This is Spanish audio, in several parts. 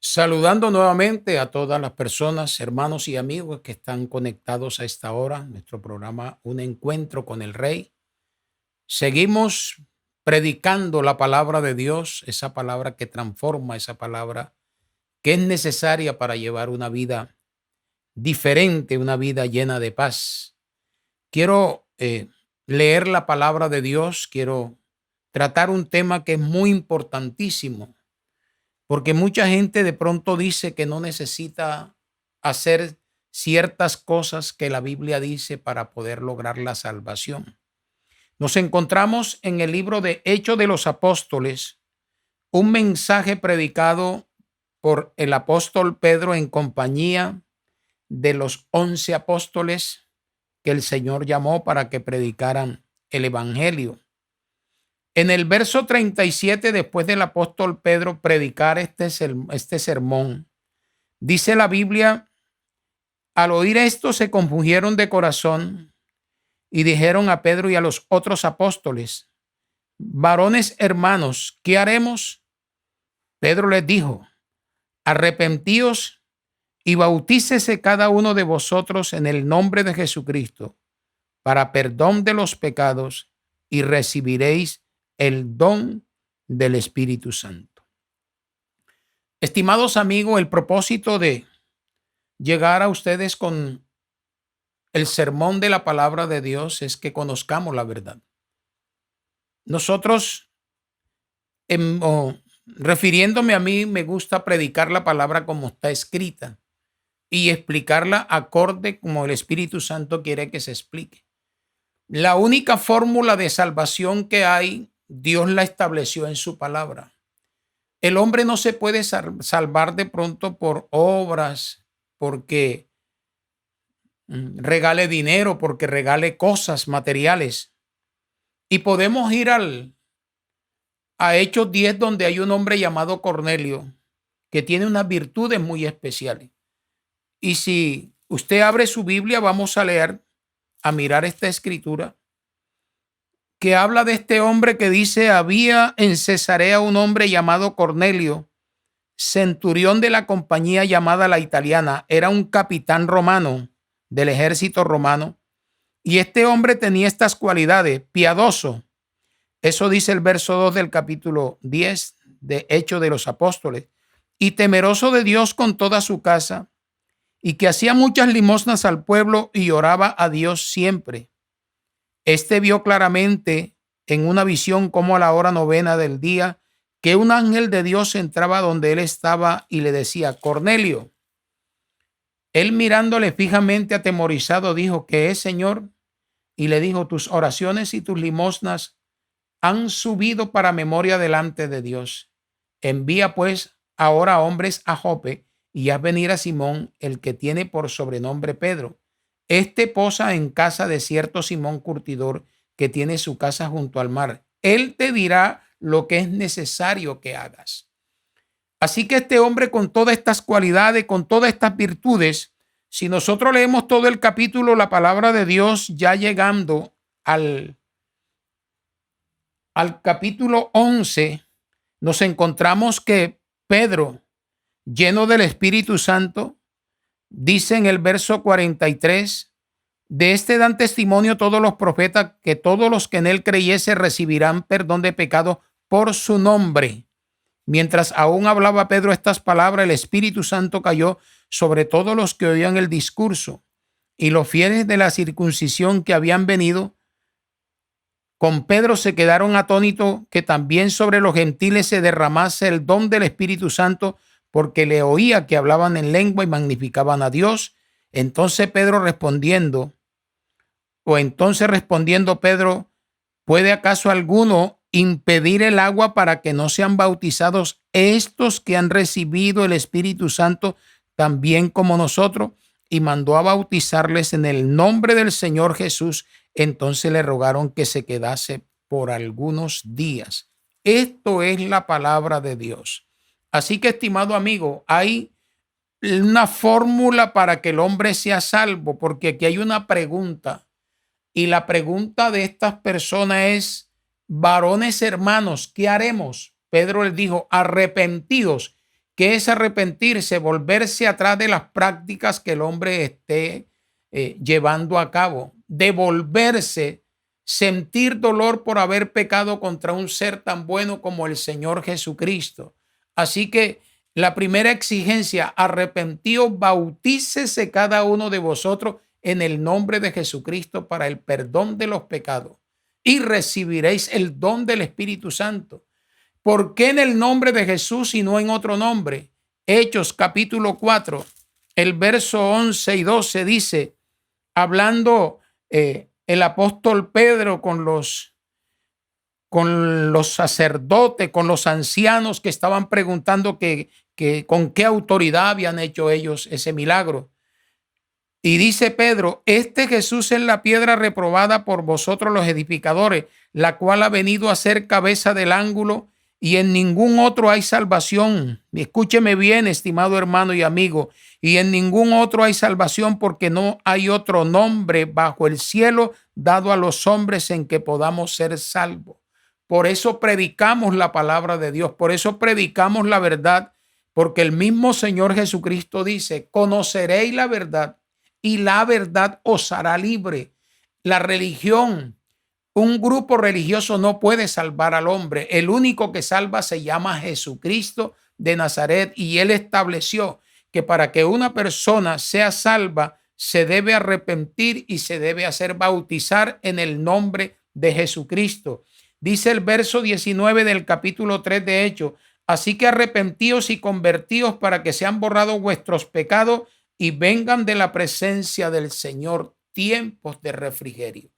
Saludando nuevamente a todas las personas, hermanos y amigos que están conectados a esta hora, nuestro programa Un Encuentro con el Rey. Seguimos predicando la palabra de Dios, esa palabra que transforma, esa palabra que es necesaria para llevar una vida diferente, una vida llena de paz. Quiero leer la palabra de Dios, quiero tratar un tema que es muy importantísimo. Porque mucha gente de pronto dice que no necesita hacer ciertas cosas que la Biblia dice para poder lograr la salvación. Nos encontramos en el libro de Hechos de los Apóstoles, un mensaje predicado por el apóstol Pedro en compañía de los 11 apóstoles que el Señor llamó para que predicaran el Evangelio. En el verso 37, después del apóstol Pedro predicar este sermón, dice la Biblia: al oír esto se compungieron de corazón y dijeron a Pedro y a los otros apóstoles: varones hermanos, ¿qué haremos? Pedro les dijo: arrepentíos y bautícese cada uno de vosotros en el nombre de Jesucristo para perdón de los pecados y recibiréis el don del Espíritu Santo. Estimados amigos, el propósito de llegar a ustedes con el sermón de la palabra de Dios es que conozcamos la verdad. Nosotros, refiriéndome a mí, me gusta predicar la palabra como está escrita y explicarla acorde como el Espíritu Santo quiere que se explique. La única fórmula de salvación que hay, Dios la estableció en su palabra. El hombre no se puede salvar de pronto por obras, porque regale dinero, porque regale cosas materiales. Y podemos ir a Hechos 10, donde hay un hombre llamado Cornelio, que tiene unas virtudes muy especiales. Y si usted abre su Biblia, vamos a mirar esta escritura que habla de este hombre que dice: había en Cesarea un hombre llamado Cornelio, centurión de la compañía llamada La Italiana. Era un capitán romano del ejército romano. Y este hombre tenía estas cualidades: piadoso. Eso dice el verso 2 del capítulo 10 de Hechos de los Apóstoles. Y temeroso de Dios con toda su casa, y que hacía muchas limosnas al pueblo y oraba a Dios siempre. Este vio claramente en una visión como a la hora 9 del día que un ángel de Dios entraba donde él estaba y le decía: Cornelio. Él, mirándole fijamente atemorizado, dijo: ¿qué es, Señor? Y le dijo: tus oraciones y tus limosnas han subido para memoria delante de Dios. Envía pues ahora hombres a Jope y haz venir a Simón, el que tiene por sobrenombre Pedro. Este posa en casa de cierto Simón curtidor, que tiene su casa junto al mar. Él te dirá lo que es necesario que hagas. Así que este hombre, con todas estas cualidades, con todas estas virtudes, si nosotros leemos todo el capítulo, la palabra de Dios, ya llegando al capítulo 11, nos encontramos que Pedro, lleno del Espíritu Santo, dice en el verso 43: de este dan testimonio todos los profetas, que todos los que en él creyese recibirán perdón de pecado por su nombre. Mientras aún hablaba Pedro estas palabras, el Espíritu Santo cayó sobre todos los que oían el discurso, y los fieles de la circuncisión que habían venido con Pedro se quedaron atónitos que también sobre los gentiles se derramase el don del Espíritu Santo, porque le oía que hablaban en lengua y magnificaban a Dios. Entonces respondiendo Pedro: ¿puede acaso alguno impedir el agua para que no sean bautizados estos que han recibido el Espíritu Santo también como nosotros? Y mandó a bautizarles en el nombre del Señor Jesús. Entonces le rogaron que se quedase por algunos días. Esto es la palabra de Dios. Así que, estimado amigo, hay una fórmula para que el hombre sea salvo, porque aquí hay una pregunta: Y la pregunta de estas personas es, varones hermanos, ¿qué haremos? Pedro les dijo, arrepentidos. ¿Qué es arrepentirse? Volverse atrás de las prácticas que el hombre esté llevando a cabo. Devolverse, sentir dolor por haber pecado contra un ser tan bueno como el Señor Jesucristo. Así que la primera exigencia, arrepentíos, bautícese cada uno de vosotros en el nombre de Jesucristo para el perdón de los pecados y recibiréis el don del Espíritu Santo. ¿Por qué en el nombre de Jesús y no en otro nombre? Hechos capítulo 4, el verso 11 y 12 dice, hablando el apóstol Pedro con los sacerdotes, con los ancianos que estaban preguntando que con qué autoridad habían hecho ellos ese milagro. Y dice Pedro, este Jesús es la piedra reprobada por vosotros los edificadores, la cual ha venido a ser cabeza del ángulo, y en ningún otro hay salvación. Escúcheme bien, estimado hermano y amigo, y en ningún otro hay salvación porque no hay otro nombre bajo el cielo dado a los hombres en que podamos ser salvos. Por eso predicamos la palabra de Dios, por eso predicamos la verdad, porque el mismo Señor Jesucristo dice, conoceréis la verdad y la verdad os hará libre. La religión, un grupo religioso no puede salvar al hombre. El único que salva se llama Jesucristo de Nazaret y él estableció que para que una persona sea salva se debe arrepentir y se debe hacer bautizar en el nombre de Jesucristo. Dice el verso 19 del capítulo 3 de Hechos, así que arrepentíos y convertíos para que sean borrados vuestros pecados y vengan de la presencia del Señor tiempos de refrigerio.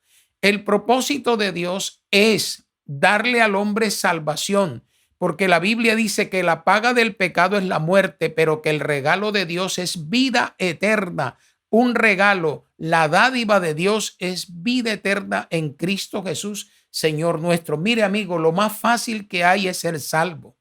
El propósito de Dios es darle al hombre salvación, porque la Biblia dice que la paga del pecado es la muerte, pero que el regalo de Dios es vida eterna. Un regalo, la dádiva de Dios es vida eterna en Cristo Jesús, Señor nuestro. Mire, amigo, lo más fácil que hay es ser salvo.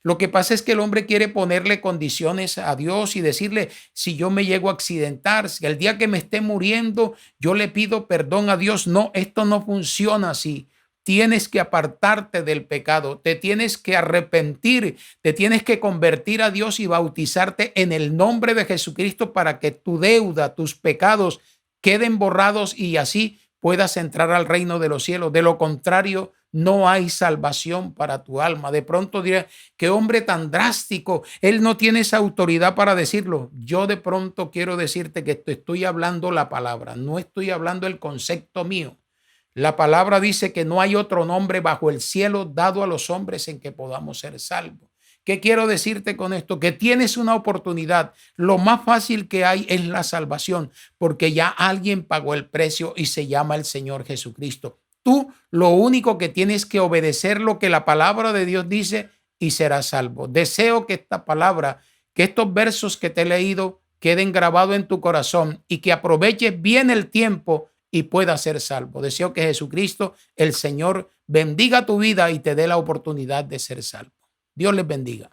Lo que pasa es que el hombre quiere ponerle condiciones a Dios y decirle, si yo me llego a accidentar, si el día que me esté muriendo, yo le pido perdón a Dios. No, esto no funciona así. Tienes que apartarte del pecado, te tienes que arrepentir, te tienes que convertir a Dios y bautizarte en el nombre de Jesucristo para que tu deuda, tus pecados queden borrados y así puedas entrar al reino de los cielos. De lo contrario, no hay salvación para tu alma. De pronto dirás, qué hombre tan drástico, él no tiene esa autoridad para decirlo. Yo de pronto quiero decirte que te estoy hablando la palabra, no estoy hablando el concepto mío. La palabra dice que no hay otro nombre bajo el cielo dado a los hombres en que podamos ser salvos. ¿Qué quiero decirte con esto? Que tienes una oportunidad. Lo más fácil que hay es la salvación, porque ya alguien pagó el precio y se llama el Señor Jesucristo. Tú lo único que tienes que obedecer lo que la palabra de Dios dice y serás salvo. Deseo que esta palabra, que estos versos que te he leído queden grabados en tu corazón y que aproveches bien el tiempo y puedas ser salvo. Deseo que Jesucristo, el Señor, bendiga tu vida y te dé la oportunidad de ser salvo. Dios les bendiga.